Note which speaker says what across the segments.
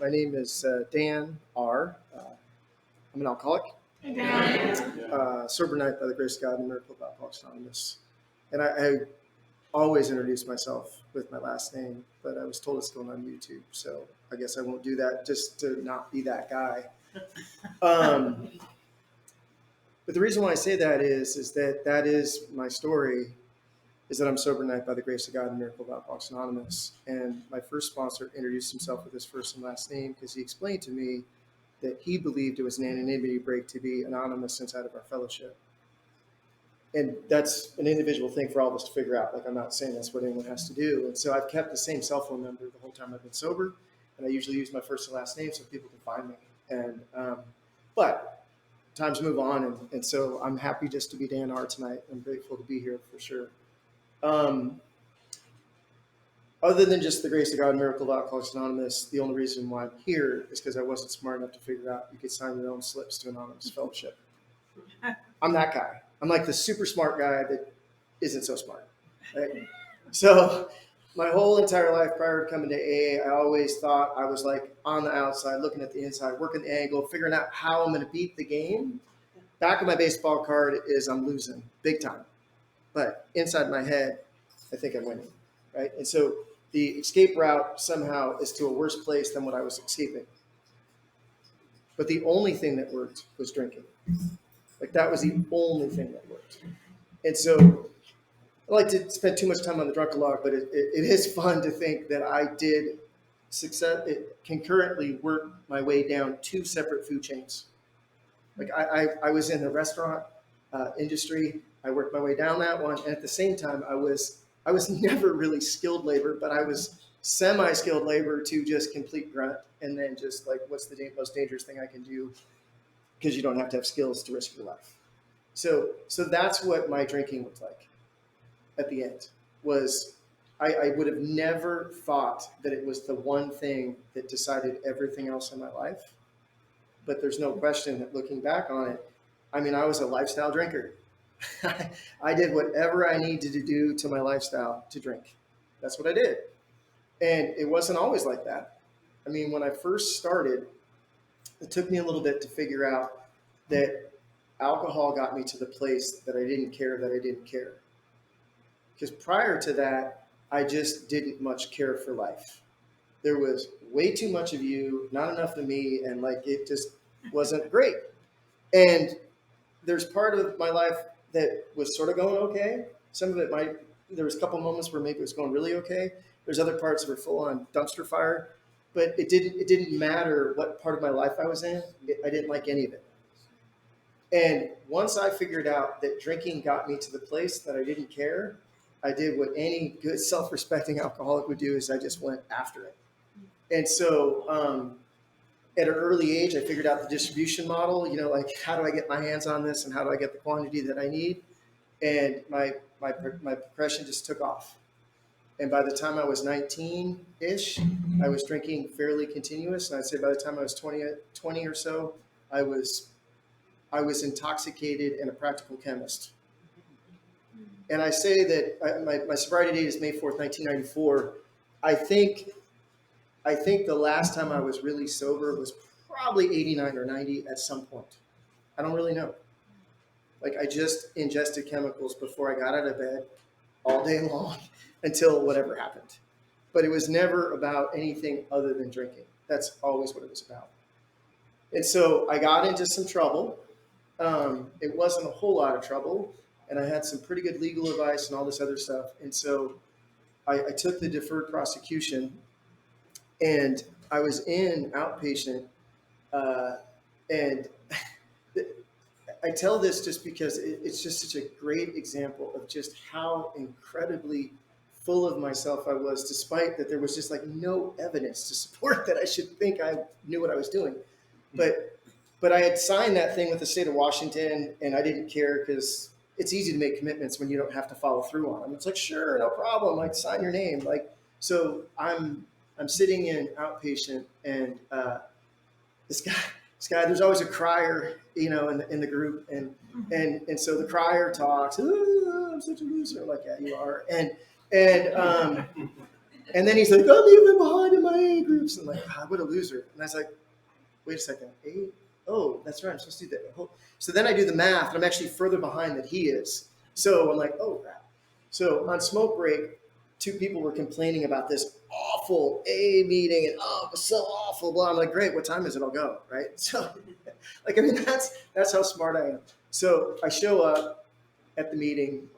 Speaker 1: My name is Dan R. I'm an alcoholic. Sober Night by the Grace of God and Miracle of Alcoholics Anonymous. And I always introduce myself with my last name, but I was told it's going on YouTube, so I guess I won't do that just to not be that guy. But the reason why I say that is that is my story, is that I'm Sober Night by the Grace of God and Miracle of Alcoholics Anonymous. And my first sponsor introduced himself with his first and last name because he explained to me that he believed it was an anonymity break to be anonymous inside of our fellowship. And that's an individual thing for all of us to figure out. Like, I'm not saying that's what anyone has to do. And so I've kept the same cell phone number the whole time I've been sober. And I usually use my first and last name so people can find me. And but times move on. And so I'm happy just to be Dan R tonight. I'm grateful to be here for sure. Other than just the Grace of God and Miracle of Alcoholics Anonymous, the only reason why I'm here is because I wasn't smart enough to figure out you could sign your own slips to Anonymous Fellowship. I'm that guy. I'm like the super smart guy that isn't so smart. Right? So my whole entire life prior to coming to AA, I always thought I was like on the outside, looking at the inside, working the angle, figuring out how I'm going to beat the game. Back of my baseball card is I'm losing big time. But inside my head, I think I'm winning. Right? And so the escape route somehow is to a worse place than what I was escaping. But the only thing that worked was drinking. Like, that was the only thing that worked. And so I like to spend too much time on the drunkalog, but it is fun to think that I did concurrently work my way down two separate food chains. Like, I was in the restaurant industry. I worked my way down that one. And at the same time, I was never really skilled labor, but I was semi-skilled labor to just complete grunt. And then just like, what's the most dangerous thing I can do? Because you don't have to have skills to risk your life. So that's what my drinking looked like at the end. Was I would have never thought that it was the one thing that decided everything else in my life. But there's no question that looking back on it, I mean, I was a lifestyle drinker. I did whatever I needed to do to my lifestyle to drink. That's what I did. And it wasn't always like that. I mean, when I first started, it took me a little bit to figure out that alcohol got me to the place that I didn't care that I didn't care. Because prior to that, I just didn't much care for life. There was way too much of you, not enough of me, and like, it just wasn't great. And there's part of my life that was sort of going okay. Some of it there was a couple moments where maybe it was going really okay. There's other parts that were full on dumpster fire, but it didn't matter what part of my life I was in. I didn't like any of it. And once I figured out that drinking got me to the place that I didn't care, I did what any good self-respecting alcoholic would do, is I just went after it. And so at an early age, I figured out the distribution model, like, how do I get my hands on this and how do I get the quantity that I need? And my progression just took off. And by the time I was 19-ish, I was drinking fairly continuous. And I'd say by the time I was 20 or so, I was intoxicated and a practical chemist. And I say that my sobriety date is May 4th, 1994. I think the last time I was really sober was probably 89 or 90 at some point. I don't really know. Like, I just ingested chemicals before I got out of bed all day long until whatever happened. But it was never about anything other than drinking. That's always what it was about. And so I got into some trouble. It wasn't a whole lot of trouble. And I had some pretty good legal advice and all this other stuff. And so I took the deferred prosecution. And I was in outpatient, and I tell this just because it's just such a great example of just how incredibly full of myself I was, despite that there was just like no evidence to support that I should think I knew what I was doing. But I had signed that thing with the state of Washington, and I didn't care because it's easy to make commitments when you don't have to follow through on them. It's like, sure, no problem, like, sign your name. Like, so I'm sitting in outpatient, and this guy, there's always a crier, in the group, and so the crier talks. I'm such a loser. I'm like, yeah, you are. And And then he's like, I'm even behind in my A groups. I'm like, what a loser. And I was like, wait a second, A? Oh, that's right, I'm supposed to do that. So then I do the math, and I'm actually further behind than he is. So I'm like, oh, crap. So on smoke break, two people were complaining about this awful A meeting, and oh, it was so awful, blah. I'm like, great, what time is it? I'll go, right? So, like, I mean, that's how smart I am. So I show up at the meeting,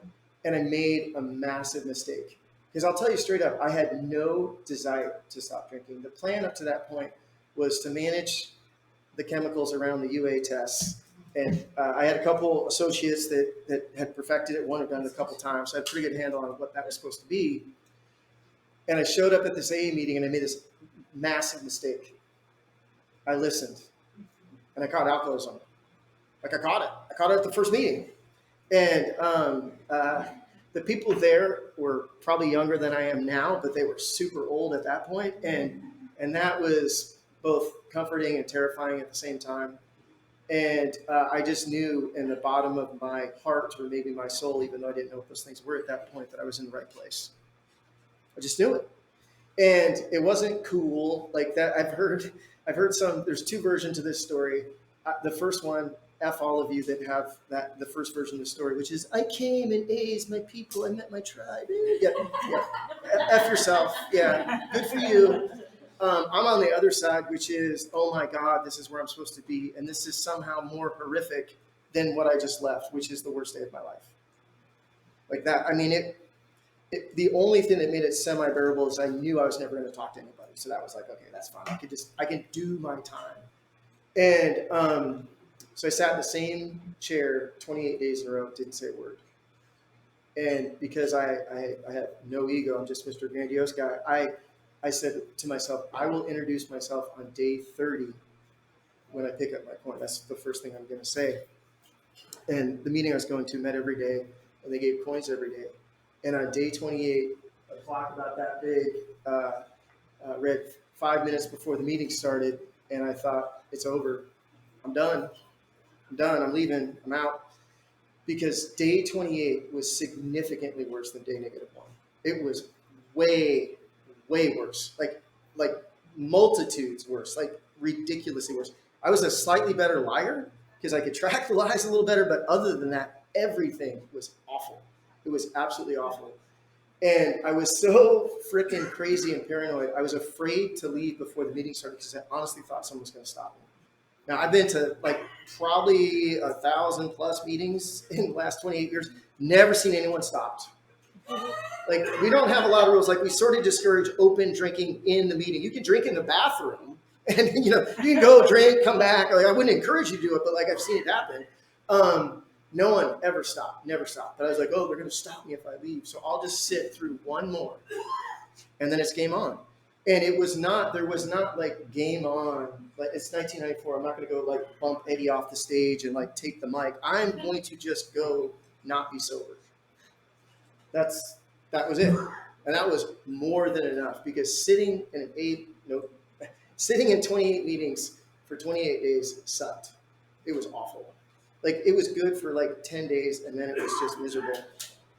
Speaker 1: and I made a massive mistake. Because I'll tell you straight up, I had no desire to stop drinking. The plan up to that point was to manage the chemicals around the UA tests. And I had a couple associates that had perfected it. One had done it a couple times. So I had a pretty good handle on what that was supposed to be. And I showed up at this AA meeting and I made this massive mistake. I listened and I caught alcoholism. Like I caught it. I caught it at the first meeting. And the people there were probably younger than I am now, but they were super old at that point. And that was both comforting and terrifying at the same time. And I just knew in the bottom of my heart, or maybe my soul, even though I didn't know what those things were at that point, that I was in the right place. I just knew it. And it wasn't cool like that. I've heard some, there's two versions of this story. The first one, F all of you that have the first version of the story, which is, I came in A's, my people, I met my tribe. Yeah. F yourself. Yeah, good for you. I'm on the other side, which is, oh my God, this is where I'm supposed to be. And this is somehow more horrific than what I just left, which is the worst day of my life. Like that. I mean, the only thing that made it semi-bearable is I knew I was never going to talk to anybody. So that was like, okay, that's fine. I can do my time. And so I sat in the same chair 28 days in a row, didn't say a word. And because I have no ego, I'm just Mr. Grandiose guy, I said to myself, I will introduce myself on day 30 when I pick up my coin. That's the first thing I'm going to say. And the meeting I was going to met every day, and they gave coins every day. And on day 28, a clock about that big read 5 minutes before the meeting started, and I thought, it's over. I'm done. I'm leaving. I'm out. Because day 28 was significantly worse than day -1. It was way worse, like multitudes worse, like ridiculously worse. I was a slightly better liar because I could track the lies a little better, but other than that, everything was awful. It was absolutely awful. And I was so freaking crazy and paranoid. I was afraid to leave before the meeting started because I honestly thought someone was going to stop me. Now, I've been to like probably 1,000+ meetings in the last 28 years, never seen anyone stopped. Like, we don't have a lot of rules. Like, we sort of discourage open drinking in the meeting. You can drink in the bathroom, and you can go drink, come back. Like, I wouldn't encourage you to do it, but like I've seen it happen. No one ever stopped, never stopped. But I was like, oh, they're going to stop me if I leave, so I'll just sit through one more, and then it's game on. And there was not like game on. Like, it's 1994. I'm not going to go like bump Eddie off the stage and like take the mic. I'm going to just go not be sober. That was it. And that was more than enough, because sitting in 28 meetings for 28 days sucked. It was awful. Like, it was good for like 10 days, and then it was just miserable.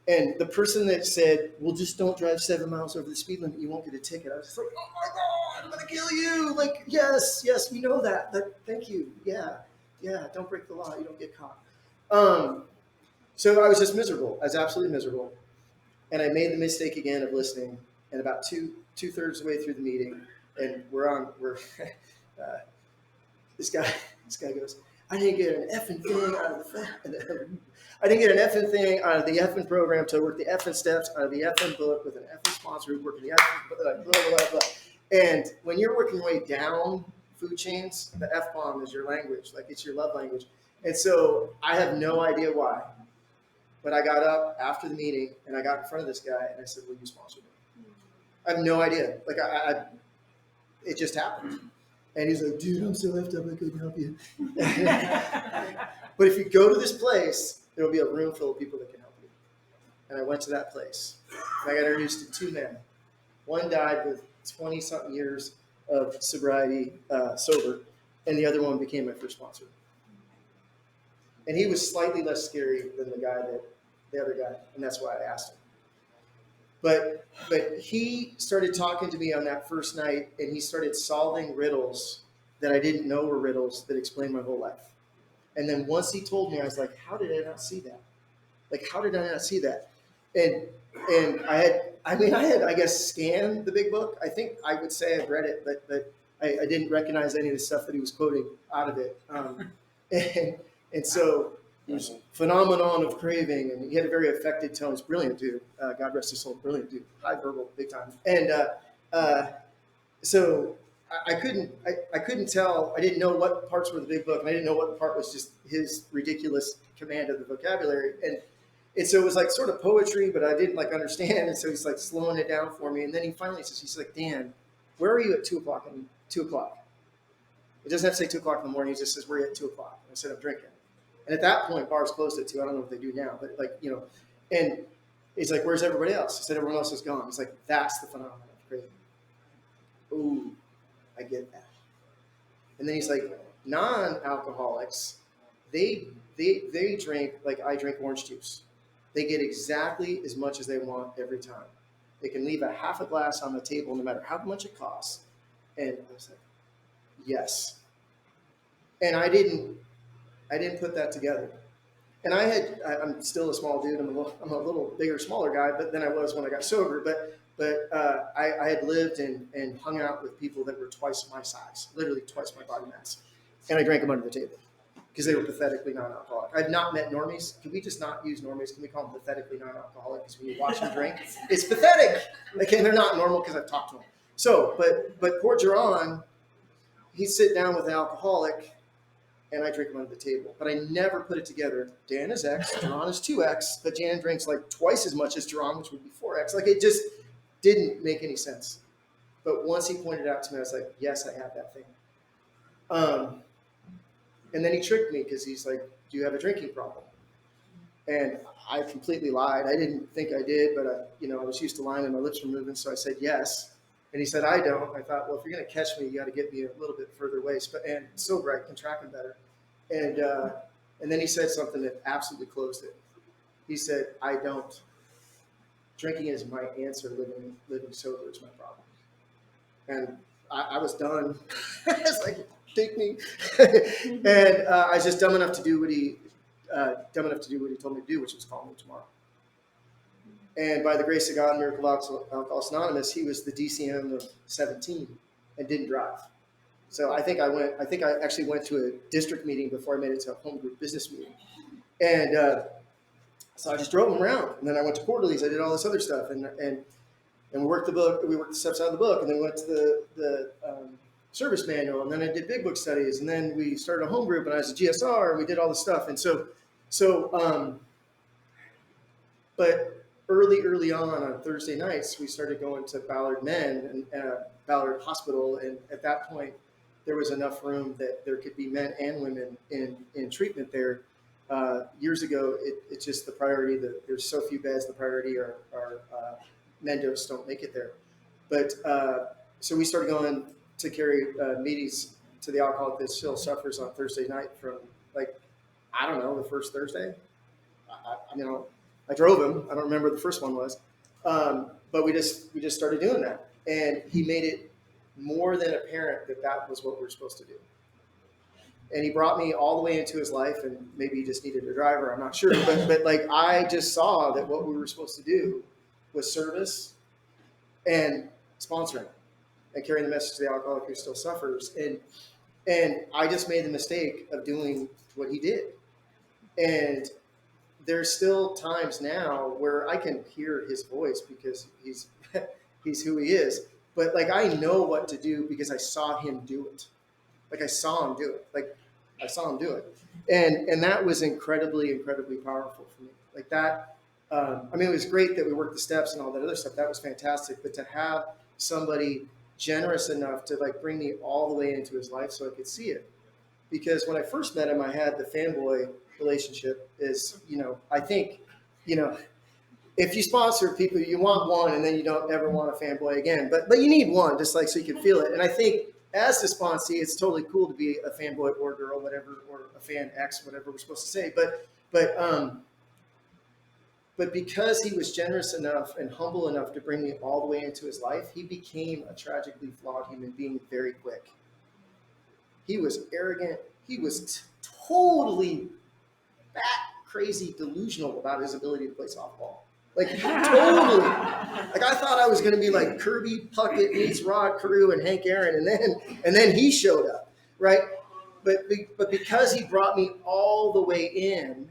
Speaker 1: And the person that said, well, just don't drive 7 miles over the speed limit, you won't get a ticket. I was just like, oh my God, I'm going to kill you. Like, yes, we know that. Thank you. Yeah, don't break the law. You don't get caught. So I was just miserable. I was absolutely miserable. And I made the mistake again of listening. And about two-thirds of the way through the meeting, and this guy goes, I didn't get an effing thing out of the effing program to work the effing steps out of the effing book with an effing sponsor who worked in the effing blah, blah, blah, blah. And when you're working your way down food chains, the F-bomb is your language. Like, it's your love language. And so I have no idea why. But I got up after the meeting and I got in front of this guy and I said, will you sponsor me? I have no idea. Like, it just happened. And he's like, dude, I'm so effed up, I couldn't help you. But if you go to this place, there will be a room full of people that can help you. And I went to that place. And I got introduced to two men. One died with 20-something years of sobriety, sober, and the other one became my first sponsor. And he was slightly less scary than the other guy, and that's why I asked him. But he started talking to me on that first night, and he started solving riddles that I didn't know were riddles that explained my whole life. And then once he told me, I was like, how did I not see that? Like, how did I not see that? And I guess, scanned the big book. I think I would say I've read it, but I didn't recognize any of the stuff that he was quoting out of it. And, and so it was Phenomenon of Craving, and he had a very affected tone. It's brilliant dude. God rest his soul, brilliant dude. High verbal, big time. And so I couldn't tell. I didn't know what parts were the big book, and I didn't know what part was just his ridiculous command of the vocabulary. And so it was like sort of poetry, but I didn't like understand. And so he's like slowing it down for me. And then he finally says, he's like, Dan, where are you at 2:00? And 2:00. It doesn't have to say 2:00 in the morning. He just says, where are you at 2:00? I said, I'm drinking. And at that point, bars closed at 2. I don't know what they do now, but like, and he's like, where's everybody else? I said, everyone else is gone. He's like, that's the phenomenon of craving. Ooh, I get that. And then he's like, non-alcoholics, they drink like I drink orange juice. They get exactly as much as they want every time. They can leave a half a glass on the table no matter how much it costs. And I was like, yes. And I didn't put that together. And I'm still a small dude. I'm a little bigger, smaller guy, but than I was when I got sober. But I had lived and hung out with people that were twice my size, literally twice my body mass. And I drank them under the table because they were pathetically non-alcoholic. I've not met normies. Can we just not use normies? Can we call them pathetically non-alcoholic? Because when you watch them drink, it's pathetic. Okay, they're not normal because I've talked to them. So, but Port Huron, he'd sit down with an alcoholic, and I drink them under the table. But I never put it together. Dan is X, Jerron is 2X, but Jan drinks like twice as much as Jerron, which would be 4X. Like, it just didn't make any sense. But once he pointed it out to me, I was like, yes, I have that thing. And then he tricked me because he's like, do you have a drinking problem? And I completely lied. I didn't think I did, but I was used to lying and my lips were moving, so I said yes. And he said, I don't. I thought, well, if you're going to catch me, you got to get me a little bit further away. And sober, I can track him better. And then he said something that absolutely closed it. He said, I don't. Drinking is my answer. Living sober is my problem. And I was done. I was like, take me. And I was just dumb enough to do what he told me to do, which was call me tomorrow. And by the grace of God, Miracle Alcoholics Anonymous, he was the DCM of 17 and didn't drive. So I think I actually went to a district meeting before I made it to a home group business meeting. And so I just drove him around. And then I went to Quarterlies. I did all this other stuff. And we worked the book. We worked the steps out of the book. And then we went to the service manual. And then I did big book studies. And then we started a home group. And I was a GSR. And we did all this stuff. And but early on Thursday nights, we started going to Ballard Men and Ballard Hospital. And at that point, there was enough room that there could be men and women in treatment there. Years ago, it's just the priority that there's so few beds. The priority are men just don't make it there. But so we started going to carry meetings to the alcoholic that still suffers on Thursday night from the first Thursday. I drove him. I don't remember what the first one was, but we just started doing that, and he made it more than apparent that was what we were supposed to do. And he brought me all the way into his life, and maybe he just needed a driver. I'm not sure, but I just saw that what we were supposed to do was service and sponsoring and carrying the message to the alcoholic who still suffers. And I just made the mistake of doing what he did, and there's still times now where I can hear his voice because he's who he is. But I know what to do because I saw him do it. I saw him do it. I saw him do it. And that was incredibly, incredibly powerful for me. It was great that we worked the steps and all that other stuff. That was fantastic. But to have somebody generous enough to bring me all the way into his life so I could see it. Because when I first met him, I had the fanboy relationship is, I think, if you sponsor people, you want one and then you don't ever want a fanboy again. But you need one just so you can feel it. And I think as the sponsee, it's totally cool to be a fanboy or girl, whatever, or a fan X, whatever we're supposed to say. But But because he was generous enough and humble enough to bring me all the way into his life, he became a tragically flawed human being very quick. He was arrogant. He was totally bat crazy delusional about his ability to play softball. Like totally. Like I thought I was going to be like Kirby Puckett meets Rod Carew and Hank Aaron, and then he showed up, right? But because he brought me all the way in,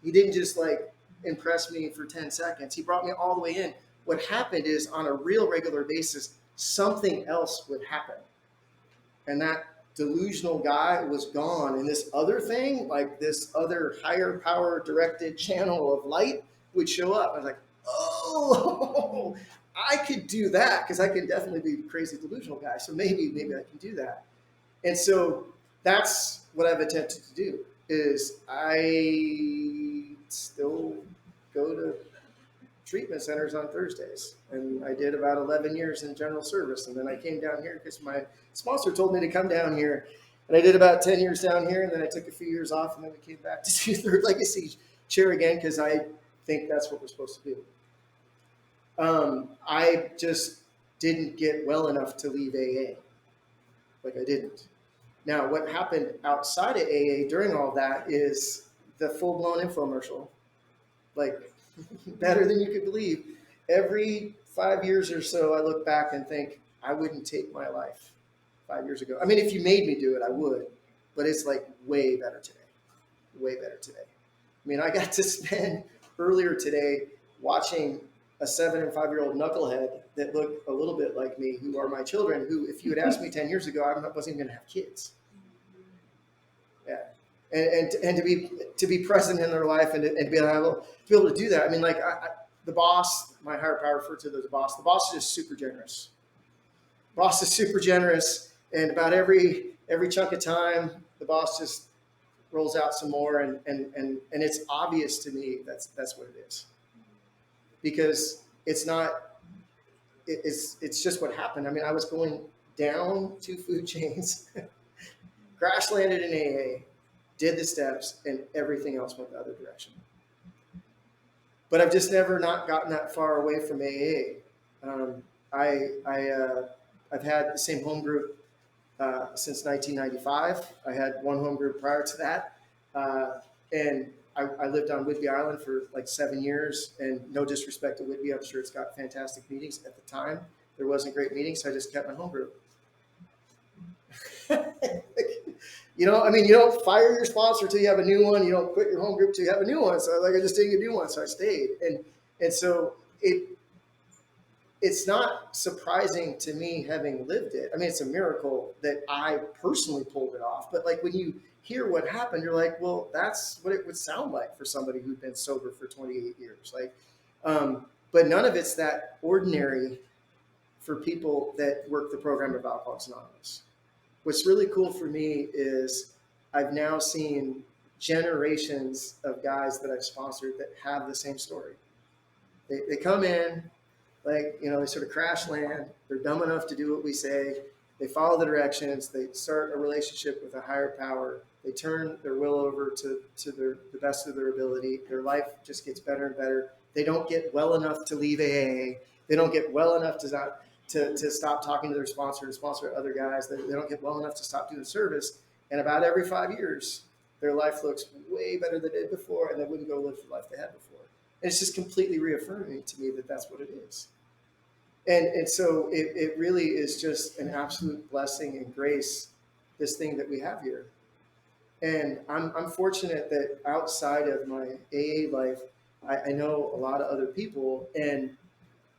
Speaker 1: he didn't just like impress me for 10 seconds. He brought me all the way in. What happened is on a real regular basis, something else would happen. And that delusional guy was gone. And this other thing, like this other higher power directed channel of light would show up. I was like, oh, I could do that because I can definitely be a crazy delusional guy. So maybe I can do that. And so that's what I've attempted to do is I still go to treatment centers on Thursdays. And I did about 11 years in general service. And then I came down here because my sponsor told me to come down here. And I did about 10 years down here. And then I took a few years off. And then we came back to do third legacy chair again because I think that's what we're supposed to do. I just didn't get well enough to leave AA. Like I didn't. Now, what happened outside of AA during all that is the full-blown infomercial, like better than you could believe. Every 5 years or so, I look back and think, I wouldn't take my life 5 years ago. I mean, if you made me do it, I would, but it's like way better today, way better today. I mean, I got to spend earlier today watching a 7 and 5 year old knucklehead that looked a little bit like me, who are my children, who, if you had asked me 10 years ago, I wasn't even going to have kids. Yeah. And to be present in their life and to be able to do that. I mean, like the boss, my higher power referred to as the boss. The boss is just super generous. Boss is super generous, and about every chunk of time, the boss just rolls out some more, and it's obvious to me that's what it is, because it's not. It's just what happened. I mean, I was going down 2 food chains, crash landed in AA. Did the steps, and everything else went the other direction. But I've just never not gotten that far away from AA. I've had the same home group since 1995. I had one home group prior to that, and I lived on Whidbey Island for like 7 years. And no disrespect to Whidbey, I'm sure it's got fantastic meetings. At the time, there wasn't great meetings, so I just kept my home group. You know, I mean, you don't fire your sponsor till you have a new one. You don't quit your home group till you have a new one. So like I just didn't get a new one, so I stayed. And so it's not surprising to me having lived it. I mean, it's a miracle that I personally pulled it off. But like when you hear what happened, you're like, well, that's what it would sound like for somebody who'd been sober for 28 years. Like, but none of it's that ordinary for people that work the program of Alcoholics Anonymous. What's really cool for me is I've now seen generations of guys that I've sponsored that have the same story. They come in, like, you know, they sort of crash land. They're dumb enough to do what we say. They follow the directions. They start a relationship with a higher power. They turn their will over to the best of their ability. Their life just gets better and better. They don't get well enough to leave AA. They don't get well enough to stop talking to their sponsor, to sponsor other guys. They don't get well enough to stop doing service. And about every 5 years, their life looks way better than it did before, and they wouldn't go live the life they had before. And it's just completely reaffirming to me that that's what it is. And so it really is just an absolute blessing and grace, this thing that we have here. And I'm fortunate that outside of my AA life, I know a lot of other people, and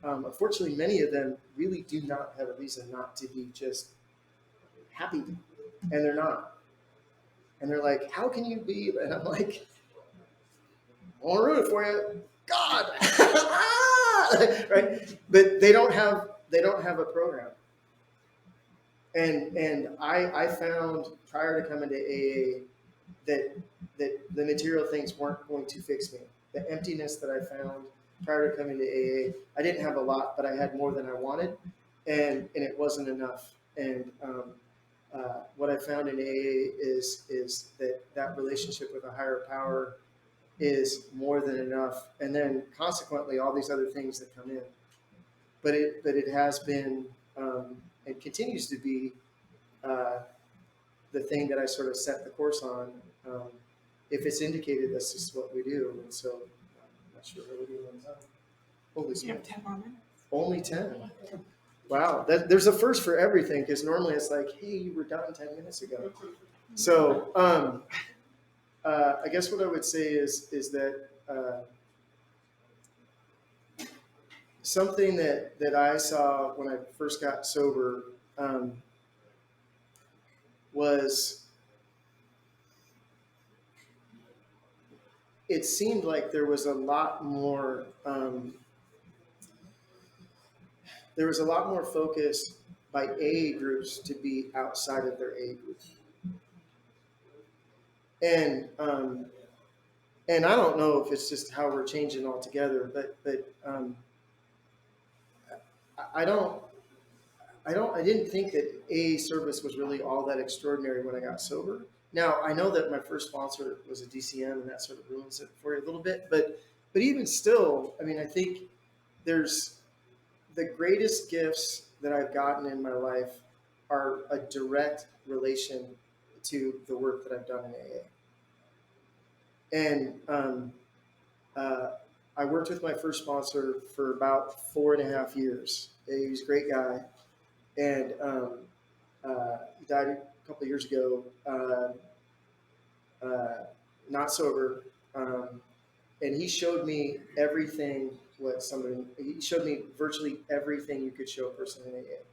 Speaker 1: unfortunately, many of them really do not have a reason not to be just happy, and they're not. And they're like, how can you be? And I'm like, I want to ruin it for you. God, right? But they don't have a program. And I found prior to coming to AA that the material things weren't going to fix me. The emptiness that I found prior to coming to AA, I didn't have a lot, but I had more than I wanted, and it wasn't enough. And what I found in AA is that relationship with a higher power is more than enough. And then consequently, all these other things that come in. But it has been and continues to be uh, the thing that I sort of set the course on. Um, if it's indicated, that's just what we do. And so I'm not sure what anyone's on. Holy
Speaker 2: You have
Speaker 1: smokes.
Speaker 2: 10 more minutes.
Speaker 1: Only 10. Wow. There's a first for everything because normally it's like, hey, you were done 10 minutes ago. So I guess what I would say is that something that I saw when I first got sober was it seemed like there was a lot more focus by AA groups to be outside of their AA group, and I don't know if it's just how we're changing altogether, but I didn't think that AA service was really all that extraordinary when I got sober. Now I know that my first sponsor was a DCM, and that sort of ruins it for you a little bit. But even still, I mean, I think there's the greatest gifts that I've gotten in my life are a direct relation to the work that I've done in AA. And I worked with my first sponsor for about 4.5 years. He was a great guy, and he died a couple of years ago, not sober. And he showed me everything he showed me virtually everything you could show a person in AA.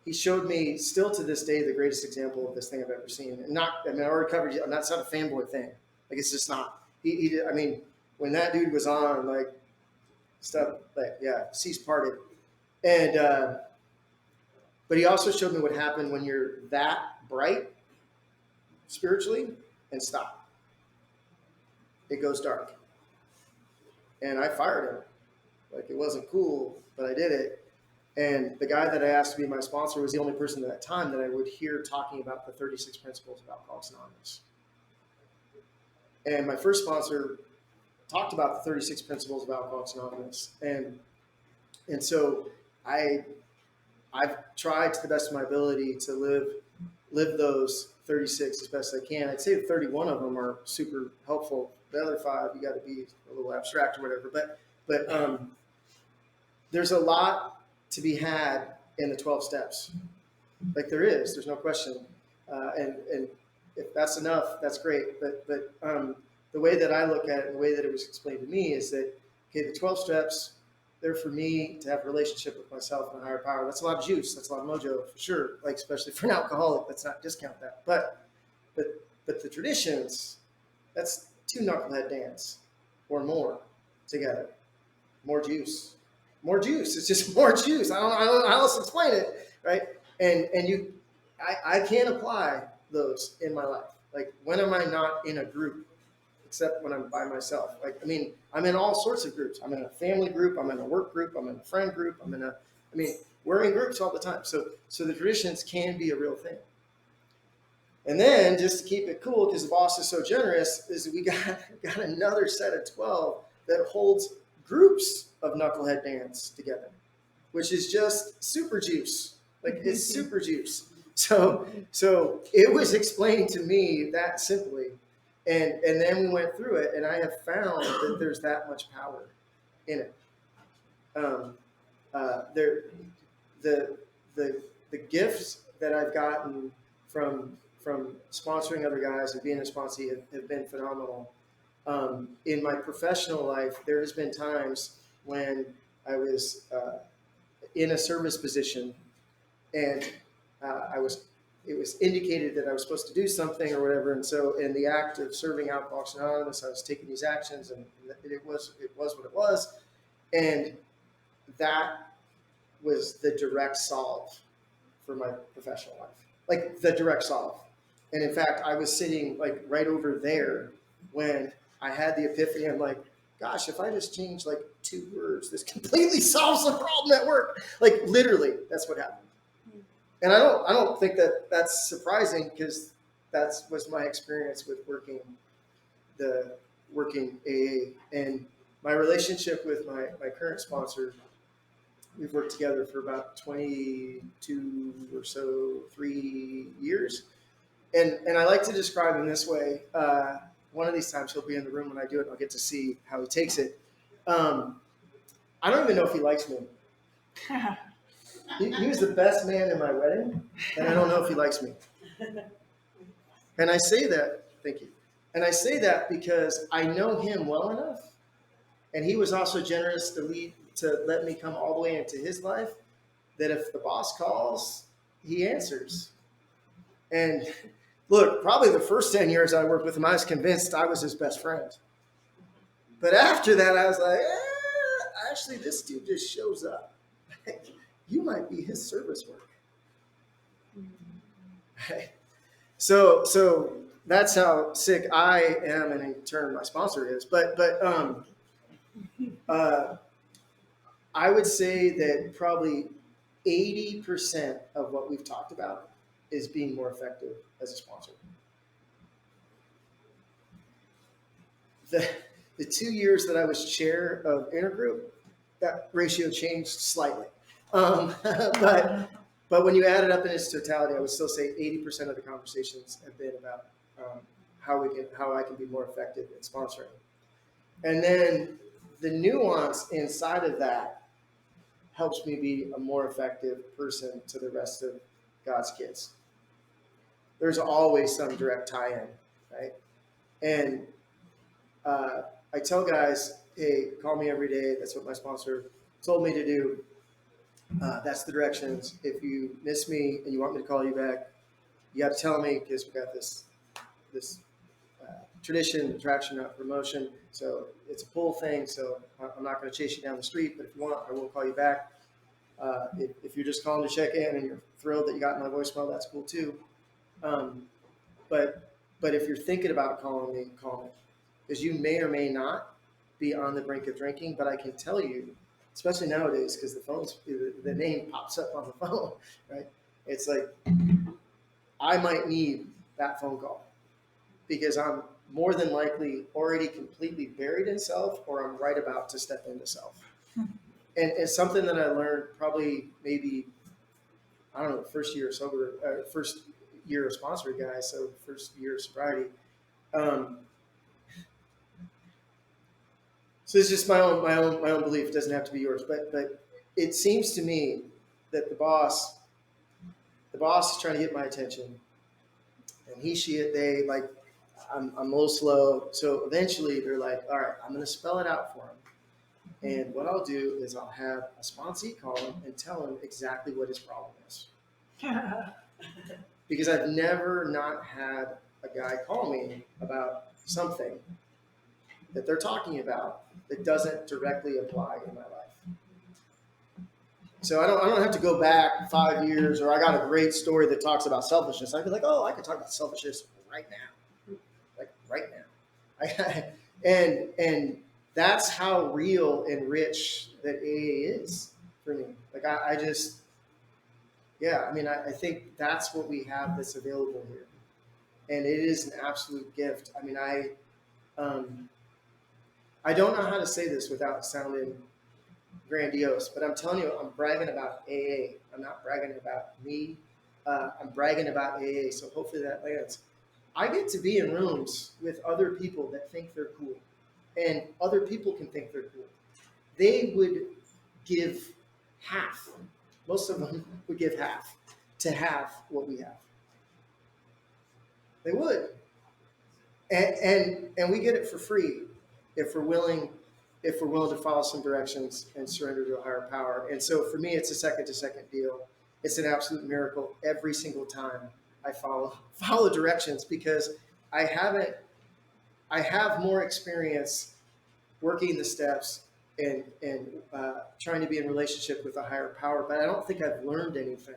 Speaker 1: He showed me, still to this day, the greatest example of this thing I've ever seen. And I already covered it. That's not a fanboy thing. Like, it's just not. He did, I mean, when that dude was on, like, stuff, like, yeah, seas parted. And, but he also showed me what happened when you're that bright spiritually and stop. It goes dark. And I fired him. Like, it wasn't cool, but I did it. And the guy that I asked to be my sponsor was the only person at that time that I would hear talking about the 36 principles of Alcoholics Anonymous. And my first sponsor talked about the 36 principles of Alcoholics Anonymous. And so I've tried to the best of my ability to live those 36 as best I can. I'd say 31 of them are super helpful. The other 5, you got to be a little abstract or whatever. But there's a lot to be had in the 12 steps. Like, there's no question. And if that's enough, that's great. But the way that I look at it, and the way that it was explained to me, is that, okay, the 12 steps, they're for me to have a relationship with myself and a higher power. That's a lot of juice. That's a lot of mojo, for sure. Like, especially for an alcoholic, let's not discount that. But the traditions, that's 2 knucklehead dance or more together. More juice. More juice. It's just more juice. I don't know how else to explain it, right? And I can't apply those in my life. Like, when am I not in a group, except when I'm by myself? Like, I mean, I'm in all sorts of groups. I'm in a family group. I'm in a work group. I'm in a friend group. We're in groups all the time. So the traditions can be a real thing. And then, just to keep it cool, because the boss is so generous, is we got another set of 12 that holds groups of knucklehead dance together, which is just super juice. Like, it's super juice. So it was explained to me that simply, and then we went through it, and I have found that there's that much power in it. The gifts that I've gotten from sponsoring other guys and being a sponsee have been phenomenal. In my professional life, there has been times when I was in a service position, and it was indicated that I was supposed to do something or whatever. And so, in the act of serving Alcoholics Anonymous, I was taking these actions, and it was what it was. And that was the direct solve for my professional life, like the direct solve. And in fact, I was sitting like right over there when I had the epiphany. I'm like, gosh, if I just change like 2 words, this completely solves the problem at work. Like, literally, that's what happened. And I don't think that that's surprising, because that was my experience with working the working AA. And my relationship with my current sponsor, we've worked together for about 22 or so, 3 years. And I like to describe him this way. One of these times he'll be in the room when I do it, and I'll get to see how he takes it. I don't even know if he likes me. He was the best man in my wedding, and I don't know if he likes me. And I say that, thank you. And I say that because I know him well enough, and he was also generous to let me come all the way into his life, that if the boss calls, he answers. And look, probably the first 10 years I worked with him, I was convinced I was his best friend. But after that, I was like, actually, this dude just shows up. You might be his service work. So that's how sick I am, and in turn my sponsor is. But I would say that probably 80% of what we've talked about is being more effective as a sponsor. The 2 years that I was chair of intergroup, that ratio changed slightly. But when you add it up in its totality, I would still say 80% of the conversations have been about how I can be more effective in sponsoring. And then the nuance inside of that helps me be a more effective person to the rest of God's kids. There's always some direct tie-in, right? And I tell guys, hey, call me every day. That's what my sponsor told me to do. That's the directions. If you miss me and you want me to call you back, you got to tell me, because we got this tradition, attraction, not promotion. So it's a pull thing. So I'm not going to chase you down the street, but if you want, I will call you back. If you're just calling to check in and you're thrilled that you got my voicemail, that's cool too. But if you're thinking about calling me, call me, because you may or may not be on the brink of drinking. But I can tell you, especially nowadays, because the name pops up on the phone, right? It's like I might need that phone call because I'm more than likely already completely buried in self, or I'm right about to step into self. And it's something that I learned probably maybe, I don't know, first year of sponsoring guys, so first year of sobriety. So it's just my own belief. It doesn't have to be yours, but it seems to me that the boss is trying to get my attention, and they like, I'm a little slow. So eventually they're like, all right, I'm going to spell it out for him. And what I'll do is I'll have a sponsee call him and tell him exactly what his problem is. Because I've never not had a guy call me about something that they're talking about that doesn't directly apply in my life. So I don't have to go back 5 years, or I got a great story that talks about selfishness. I'd be like, oh, I could talk about selfishness right now. Like right now. And that's how real and rich that AA is for me. Like I just, yeah, I mean, I think that's what we have that's available here. And it is an absolute gift. I mean, I don't know how to say this without sounding grandiose, but I'm telling you, I'm bragging about AA. I'm not bragging about me. I'm bragging about AA. So hopefully that lands. I get to be in rooms with other people that think they're cool, and other people can think they're cool. They would give half. Most of them would give half to have what we have. They would. And we get it for free if we're willing to follow some directions and surrender to a higher power. And so for me, it's a second to second deal. It's an absolute miracle every single time I follow directions, because I have more experience working the steps and trying to be in relationship with a higher power, but I don't think I've learned anything.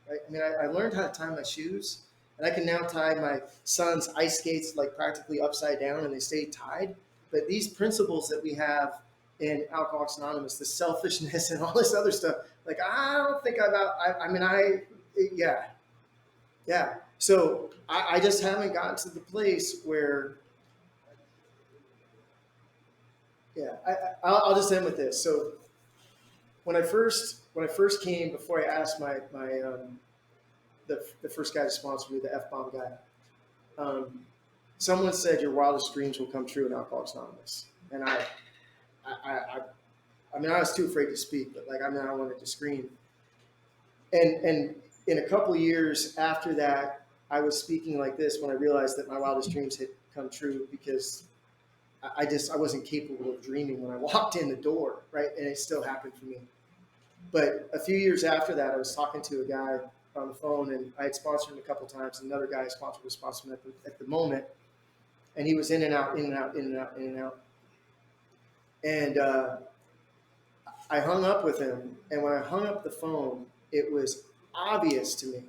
Speaker 1: Right? I mean, I learned how to tie my shoes, and I can now tie my son's ice skates like practically upside down, and they stay tied. But these principles that we have in Alcoholics Anonymous, the selfishness and all this other stuff, like I don't think yeah. So I just haven't gotten to the place where Yeah, I'll just end with this. So when I first came, before I asked the first guy to sponsor me, the F-bomb guy, someone said your wildest dreams will come true in Alcoholics Anonymous, and I, I mean, I was too afraid to speak, but like, I mean, I wanted to scream. And in a couple years after that, I was speaking like this when I realized that my wildest dreams had come true, because I wasn't capable of dreaming when I walked in the door, right? And it still happened for me. But a few years after that, I was talking to a guy on the phone, and I had sponsored him a couple times. Another guy sponsored was sponsoring him at the moment, and he was in and out, in and out, in and out, in and out. And I hung up with him, and when I hung up the phone, it was obvious to me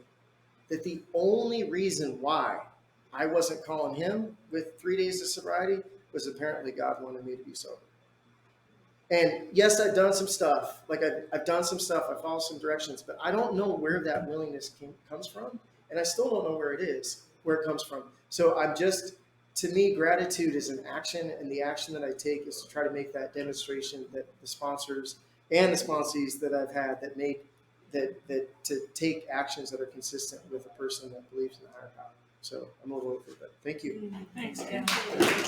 Speaker 1: that the only reason why I wasn't calling him with 3 days of sobriety was apparently God wanted me to be sober. And yes, I've done some stuff. Like I've done some stuff. I followed some directions, but I don't know where that willingness comes from, and I still don't know where it comes from. So I'm just, to me, gratitude is an action, and the action that I take is to try to make that demonstration that the sponsors and the sponsees that I've had that make that to take actions that are consistent with a person that believes in a higher power. So I'm a little over, but thank you.
Speaker 2: Thanks, Ken.